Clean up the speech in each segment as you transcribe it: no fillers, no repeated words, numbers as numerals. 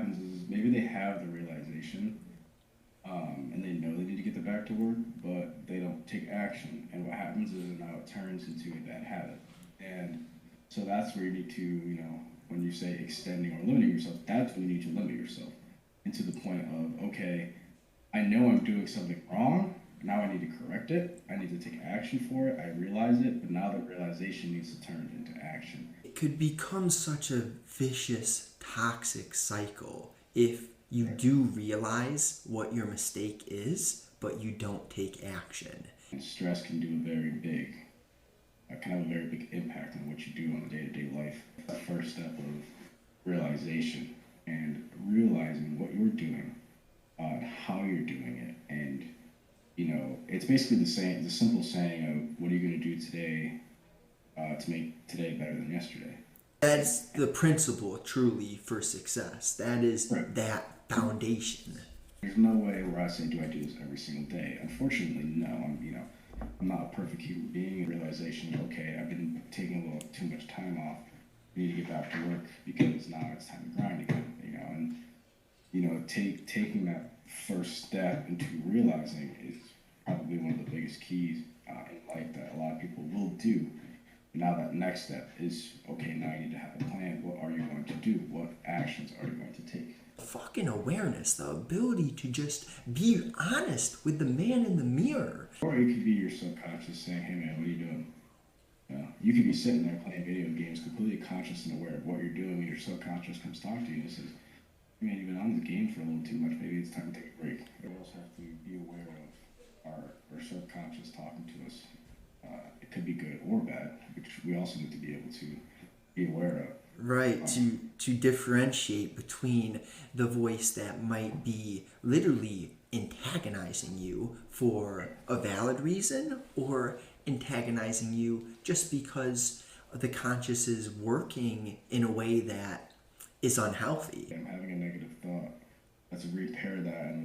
happens is maybe they have the realization, and they know they need to get back to work, but they don't take action. And what happens is now it turns into a bad habit. And so that's where you need to, when you say extending or limiting yourself, that's when you need to limit yourself. And to the point of, okay, I know I'm doing something wrong. Now I need to correct it. I need to take action for it. I realize it, but now the realization needs to turn into action. It could become such a vicious, toxic cycle if you do realize what your mistake is, but you don't take action. And stress can do can have a very big impact on what you do on a day-to-day life. The first step of realization and realizing what you're doing, how you're doing it, and it's basically the simple saying of what are you going to do today to make today better than yesterday. That's the principle truly for success. That is right. That foundation. There's no way where I say, do I do this every single day? Unfortunately, no. I'm not a perfect human being. Realization, okay, I've been taking a little too much time off. I need to get back to work because now it's time to grind again. Taking that first step into realizing is probably one of the biggest keys in life that a lot of people will do. Now that next step is, okay, now you need to have a plan. What are you going to do? What actions are you going to take? Fucking awareness, the ability to just be honest with the man in the mirror. Or it could be your subconscious saying, hey man, what are you doing? You could be sitting there playing video games completely conscious and aware of what you're doing, and your subconscious comes talk to you and says, man, you've been on the game for a little too much, maybe it's time to take a break. We also have to be aware of our subconscious talking to us. It could be good or bad, which we also need to be able to be aware of. Right, to differentiate between the voice that might be literally antagonizing you for a valid reason or antagonizing you just because the conscious is working in a way that is unhealthy. I'm having a negative thought. Let's repair that and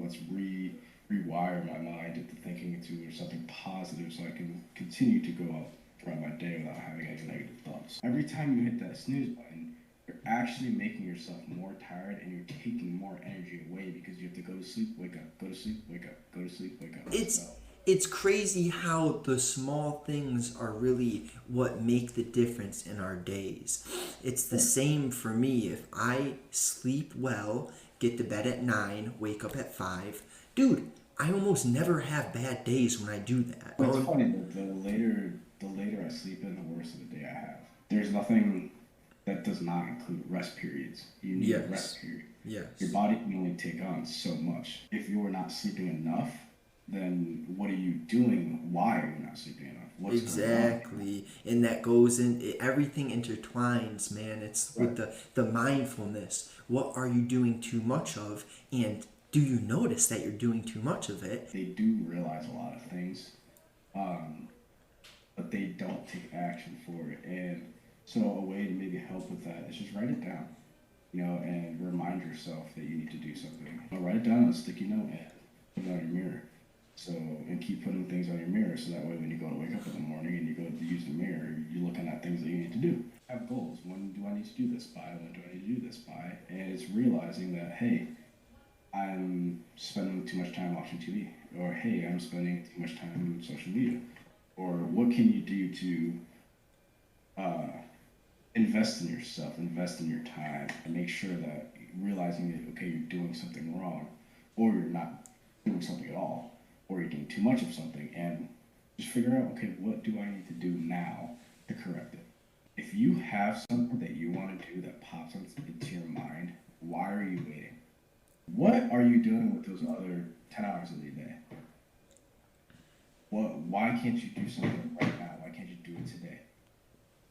let's rewire my mind into thinking into something positive so I can continue to go out throughout my day without having any negative thoughts. Every time you hit that snooze button, you're actually making yourself more tired and you're taking more energy away because you have to go to sleep, wake up, go to sleep, wake up, go to sleep, wake up. It's crazy how the small things are really what make the difference in our days. It's the same for me. If I sleep well, get to bed at 9, wake up at 5, dude, I almost never have bad days when I do that. Well, it's funny, the later I sleep in, the worse of the day I have. There's nothing that does not include rest periods. You need a rest period. Yes. Your body can only take on so much. If you're not sleeping enough, then what are you doing? Why are you not sleeping enough? What's exactly. And that goes in, everything intertwines, man. It's right. With the mindfulness. What are you doing too much of? And do you notice that you're doing too much of it? They do realize a lot of things, but they don't take action for it. And so a way to maybe help with that is just write it down, and remind yourself that you need to do something. Write it down on a sticky note and put it on your mirror. And keep putting things on your mirror so that way when you go to wake up in the morning and you go to use the mirror, you're looking at things that you need to do. Have goals. When do I need to do this by? When do I need to do this by? And it's realizing that, hey, I'm spending too much time watching TV. Or, hey, I'm spending too much time on social media. Or what can you do to invest in yourself, invest in your time, and make sure that realizing that, okay, you're doing something wrong, or you're not doing something at all, or you're doing too much of something, and just figure out, okay, what do I need to do now to correct it? If you have something that you want to do that pops into your mind, why are you waiting? What are you doing with those other 10 hours of your day? Why can't you do something right now? Why can't you do it today?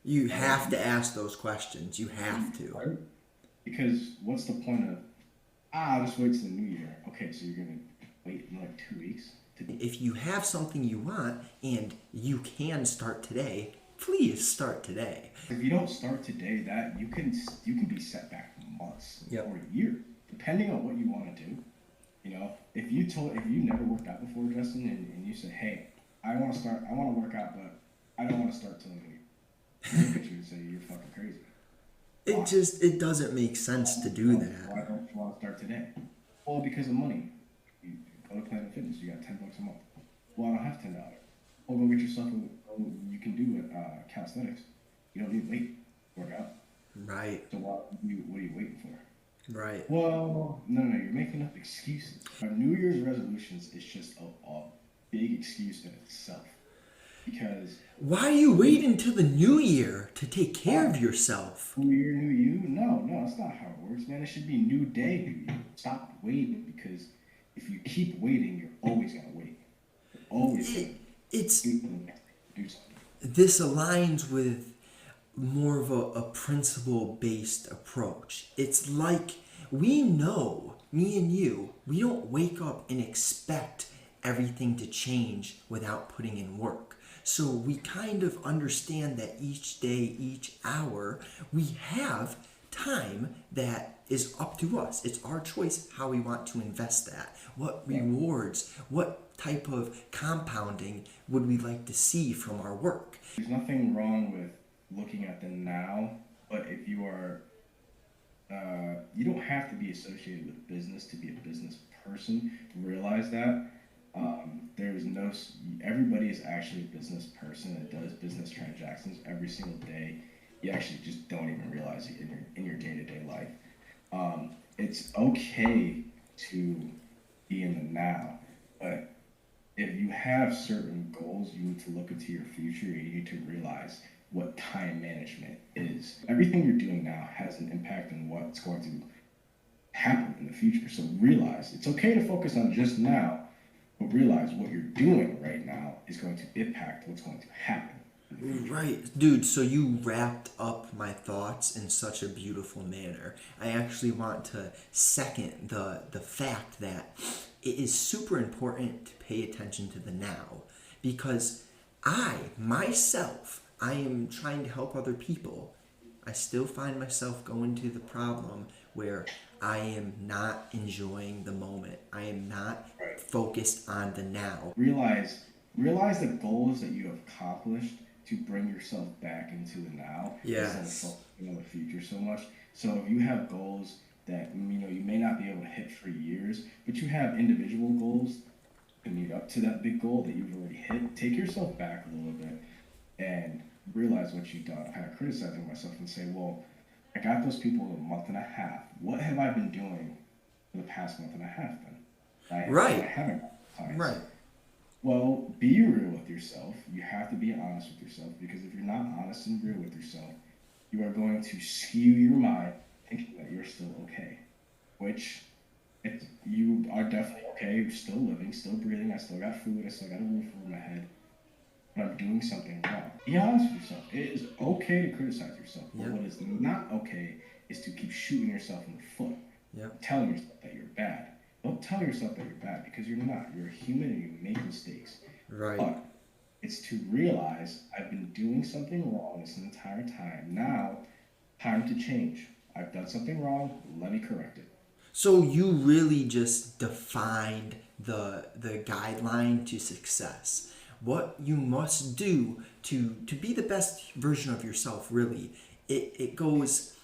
You have to ask those questions. You have to. Right? Because what's the point of, I'll just wait till the new year. Okay, so you're going to wait in like 2 weeks? If you have something you want and you can start today, please start today. If you don't start today, that you can be set back months or years, depending on what you want to do. If you never worked out before, Justin, and you say, hey, I want to work out, but I don't want to start till the new year. I look at you and say, you're fucking crazy. It doesn't make sense to do that. Why don't you want to start today? Well, because of money. You go to Planet Fitness, you got $10 a month. Well, I don't have $10. Well, go get yourself you can do calisthenics. You don't need weight to work out. Right. So what are you waiting for? Right. Well, no, you're making up excuses. Our New Year's resolutions is just a big excuse in itself. Because why are you waiting until the new year to take care of yourself? New year, new you? No, that's not how it works, man. It should be new day, new you. Stop waiting, because if you keep waiting, you're always gonna wait. You're always gonna do something. This aligns with more of a principle-based approach. It's like, we know, me and you, we don't wake up and expect everything to change without putting in work. So we kind of understand that each day, each hour, we have time that is up to us. It's our choice how we want to invest that. What rewards, what type of compounding would we like to see from our work? There's nothing wrong with looking at the now, but if you are, you don't have to be associated with business to be a business person. Realize that. Everybody is actually a business person that does business transactions every single day. You actually just don't even realize it in your day-to-day life. It's okay to be in the now, but if you have certain goals, you need to look into your future. You need to realize what time management is. Everything you're doing now has an impact on what's going to happen in the future. So realize it's okay to focus on just now, but realize what you're doing right now is going to impact what's going to happen. Right, dude, so you wrapped up my thoughts in such a beautiful manner. I actually want to second the fact that it is super important to pay attention to the now, because I am trying to help other people. I still find myself going to the problem where I am not enjoying the moment. I am not focused on the now. Realize the goals that you have accomplished to bring yourself back into the now. Yes. Instead of focusing on the future so much. So if you have goals that you may not be able to hit for years, but you have individual goals to meet up to that big goal that you've already hit, take yourself back a little bit and realize what you've done. Kind of criticizing myself and say, well, I got those people in a month and a half. What have I been doing for the past month and a half then? I haven't got clients. Right. Well, be real with yourself. You have to be honest with yourself, because if you're not honest and real with yourself, you are going to skew your mind thinking that you're still okay, which you are definitely okay. You're still living, still breathing. I still got food. I still got a roof over my head. But I'm doing something wrong. Be honest with yourself. It is okay to criticize yourself. But what is not okay is to keep shooting yourself in the foot, telling yourself that you're bad. Don't tell yourself that you're bad, because you're not. You're a human and you make mistakes. Right. But it's to realize I've been doing something wrong this entire time. Now, time to change. I've done something wrong. Let me correct it. So you really just defined the guideline to success. What you must do to be the best version of yourself, really. It goes,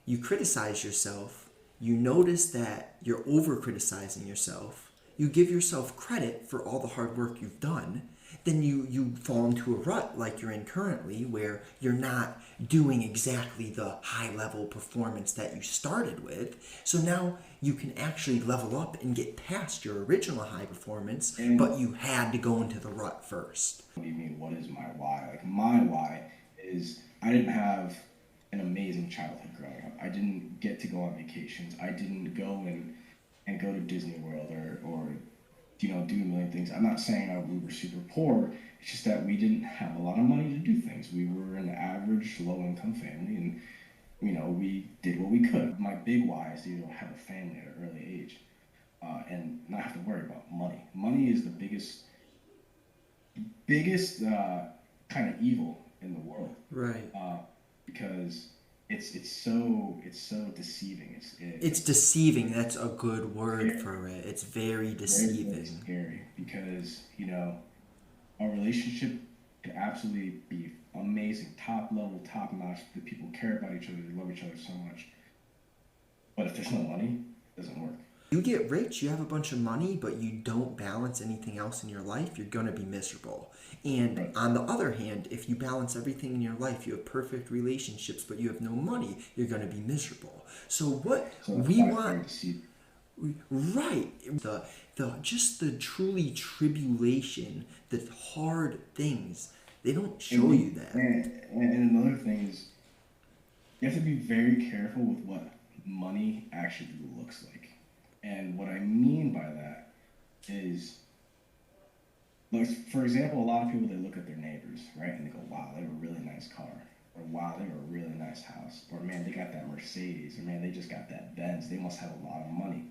you criticize yourself. You notice that you're over-criticizing yourself. You give yourself credit for all the hard work you've done. Then you fall into a rut like you're in currently, where you're not doing exactly the high-level performance that you started with. So now you can actually level up and get past your original high performance, but you had to go into the rut first. What do you mean, what is my why? Like, my why is I didn't have an amazing childhood growing up. I didn't get to go on vacations. I didn't go and go to Disney World or do a million things. I'm not saying we were super poor. It's just that we didn't have a lot of money to do things. We were an average low-income family, and we did what we could. My big why is to have a family at an early age and not have to worry about money. Money is the biggest kind of evil in the world. Right. Because it's so deceiving. It's deceiving. That's a good word for it. It's very deceiving. Very, very scary, because our relationship could absolutely be amazing, top level, top notch. The people care about each other, they love each other so much. But if there's no money, doesn't work. You get rich, you have a bunch of money, but you don't balance anything else in your life, you're going to be miserable. And Right. on the other hand, if you balance everything in your life, you have perfect relationships, but you have no money, you're going to be miserable. So what So that's we why it's want, very deceiving. right, the just the truly tribulation, the hard things, they don't show you that. And another thing is, you have to be very careful with what money actually looks like. And what I mean by that is, like, for example, a lot of people, they look at their neighbors, right, and they go, wow, they have a really nice car, or wow, they have a really nice house, or man, they got that Mercedes, or man, they just got that Benz, they must have a lot of money.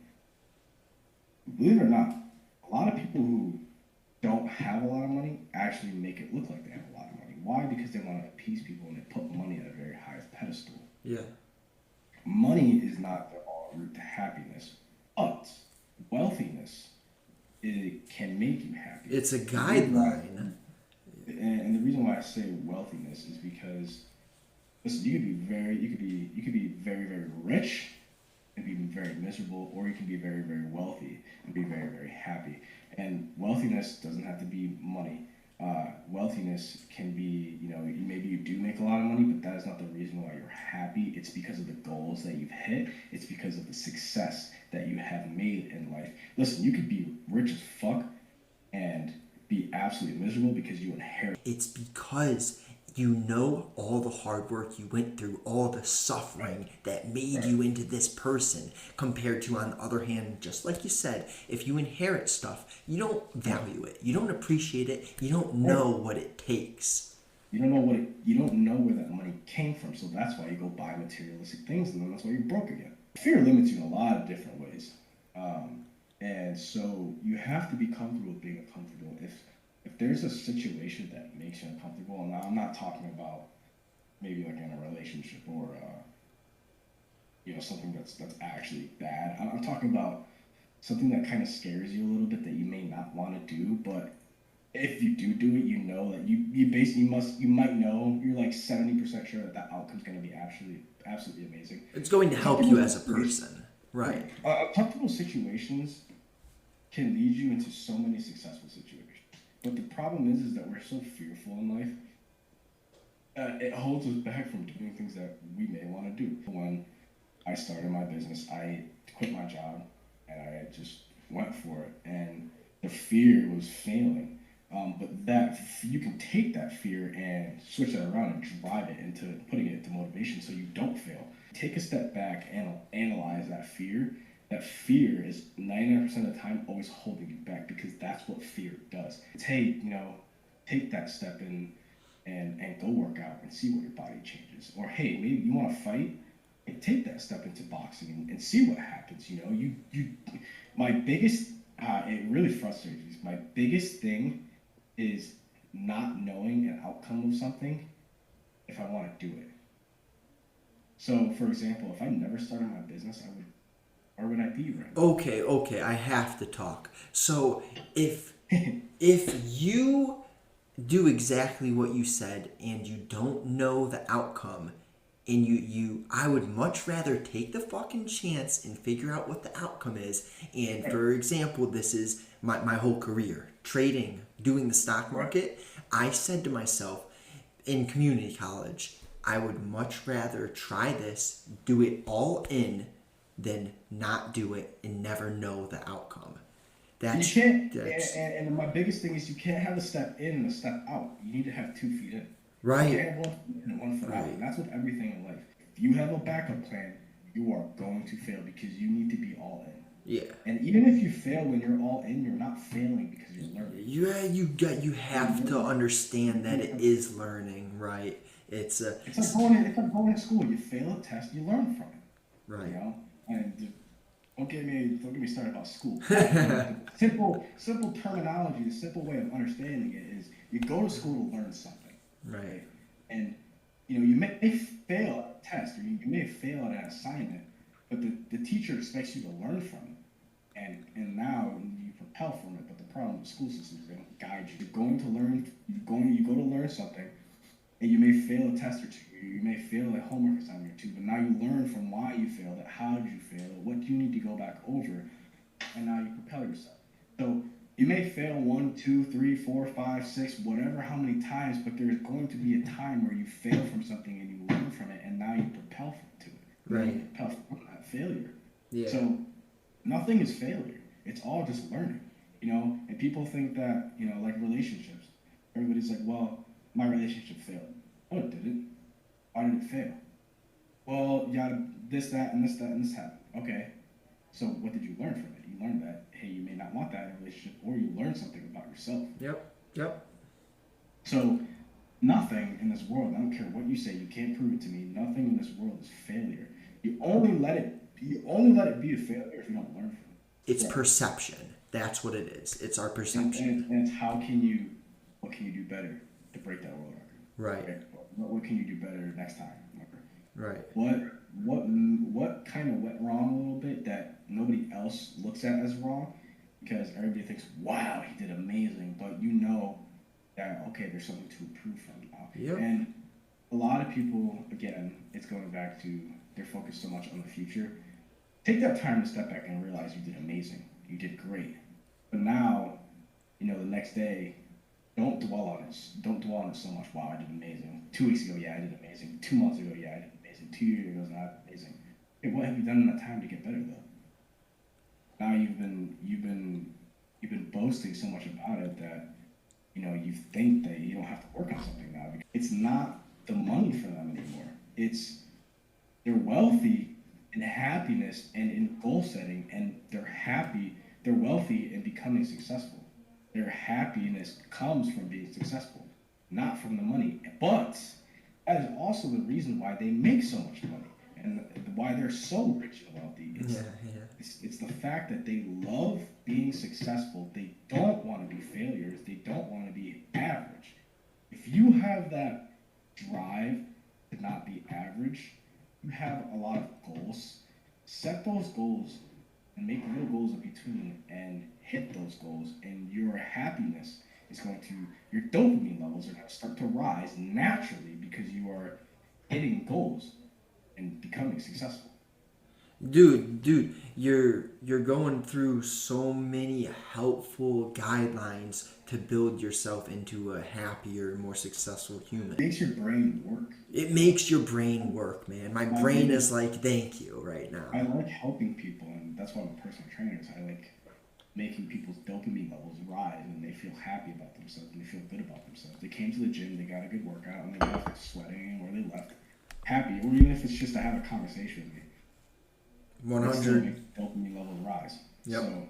Believe it or not, a lot of people who don't have a lot of money actually make it look like they have a lot of money. Why? Because they want to appease people and they put money at a very high pedestal. Yeah. Money is not the all route to happiness, but wealthiness, it can make you happy. It's a guideline. And the reason why I say wealthiness is because, listen, you could be very, very rich and be very miserable, or you can be very, very wealthy and be very, very happy. And wealthiness doesn't have to be money. Wealthiness can be, maybe you do make a lot of money, but that is not the reason why you're happy. It's because of the goals that you've hit. It's because of the success that you have made in life. Listen, you could be rich as fuck and be absolutely miserable because you inherit. It's because you know all the hard work you went through, all the suffering that made you into this person, compared to, on the other hand, just like you said, if you inherit stuff, you don't value it, you don't appreciate it, you don't know what it takes. You don't know where that money came from, so that's why you go buy materialistic things, and then that's why you're broke again. Fear limits you in a lot of different ways, and so you have to be comfortable with being uncomfortable. If there's a situation that makes you uncomfortable, and I'm not talking about maybe like in a relationship or something that's actually bad. I'm talking about something that kind of scares you a little bit that you may not want to do, but if you do it, you know that you might know, you're like 70% sure that outcome's going to be absolutely amazing. It's going to help you as a person, right? Comfortable situations can lead you into so many successful situations. But the problem is that we're so fearful in life. It holds us back from doing things that we may want to do. When I started my business, I quit my job and I just went for it. And the fear was failing. But that you can take that fear and switch it around and drive it into putting it into motivation so you don't fail. Take a step back and analyze that fear. That fear is 99% of the time always holding you back, because that's what fear does. Take that step in and go work out and see what your body changes. Or hey, maybe you want to fight, and take that step into boxing and see what happens. My biggest, it really frustrates me. My biggest thing is not knowing an outcome of something if I want to do it. So, for example, if I never started my business, where would I be right now? Okay, I have to talk. So if you do exactly what you said and you don't know the outcome, and I would much rather take the fucking chance and figure out what the outcome is. And for example, this is my whole career, trading, doing the stock market. I said to myself in community college, I would much rather try this, do it all in, than not do it and never know the outcome. You can't, and my biggest thing is you can't have a step in and a step out. You need to have 2 feet in. Right. You can't have 1 foot in and 1 foot out. And that's with everything in life. If you have a backup plan, you are going to fail because you need to be all in. Yeah. And even if you fail when you're all in, you're not failing because you're learning. Yeah, you have to understand that it is learning, right? It's like going to school. You fail a test, you learn from it. Right. And don't get me started about school. simple terminology, the simple way of understanding it is you go to school to learn something. Right. And you may fail at a test, or you may fail at an assignment, but the teacher expects you to learn from it. And now you propel from it. But the problem with the school system is they don't guide you. You go to learn something, And you may fail a test or two, you may fail a homework assignment or two, but now you learn from why you failed it, how did you fail it, what do you need to go back over, and now you propel yourself. So you may fail 1, 2, 3, 4, 5, 6, whatever, how many times, but there's going to be a time where you fail from something and you learn from it, and now you propel to it. Right. You propel from that failure. Yeah. So nothing is failure. It's all just learning, And people think that, like relationships. Everybody's like, well, my relationship failed. Oh, it didn't. Why did it fail? Well, this, that, and this, that, and this happened. Okay. So what did you learn from it? You learned that, hey, you may not want that in a relationship, or you learned something about yourself. Yep. So nothing in this world, I don't care what you say, you can't prove it to me, nothing in this world is failure. You only let it be a failure if you don't learn from it. It's perception. That's what it is. It's our perception. And it's what can you do better to break that world record? Right. What can you do better next time? Right. What kind of went wrong a little bit that nobody else looks at as wrong? Because everybody thinks, wow, he did amazing, but that, okay, there's something to improve from now. Yep. And a lot of people, again, it's going back to they're focused so much on the future. Take that time to step back and realize you did amazing. You did great. But now, the next day, don't dwell on it. Don't dwell on it so much. Wow, I did amazing. 2 weeks ago, yeah, I did amazing. 2 months ago, yeah, I did amazing. 2 years ago, I did amazing. Hey, what have you done in that time to get better though? Now you've been boasting so much about it that you think that you don't have to work on something now. It's not the money for them anymore. It's they're wealthy in happiness and in goal setting, and they're wealthy in becoming successful. Their happiness comes from being successful, not from the money. But that is also the reason why they make so much money and why they're so rich and wealthy. It's the fact that they love being successful. They don't want to be failures. They don't want to be average. If you have that drive to not be average, you have a lot of goals. Set those goals and make real goals in between and hit those goals, and your happiness is your dopamine levels are going to start to rise naturally because you are hitting goals and becoming successful. Dude, you're going through so many helpful guidelines to build yourself into a happier, more successful human. It makes your brain work. It makes your brain work, man. My brain is like, thank you right now. I like helping people, and that's why I'm a personal trainer. I like making people's dopamine levels rise, and they feel happy about themselves, and they feel good about themselves. They came to the gym, they got a good workout, and they left sweating, or they left happy, or even if it's just to have a conversation with me. 100. Dopamine levels rise. Yep. So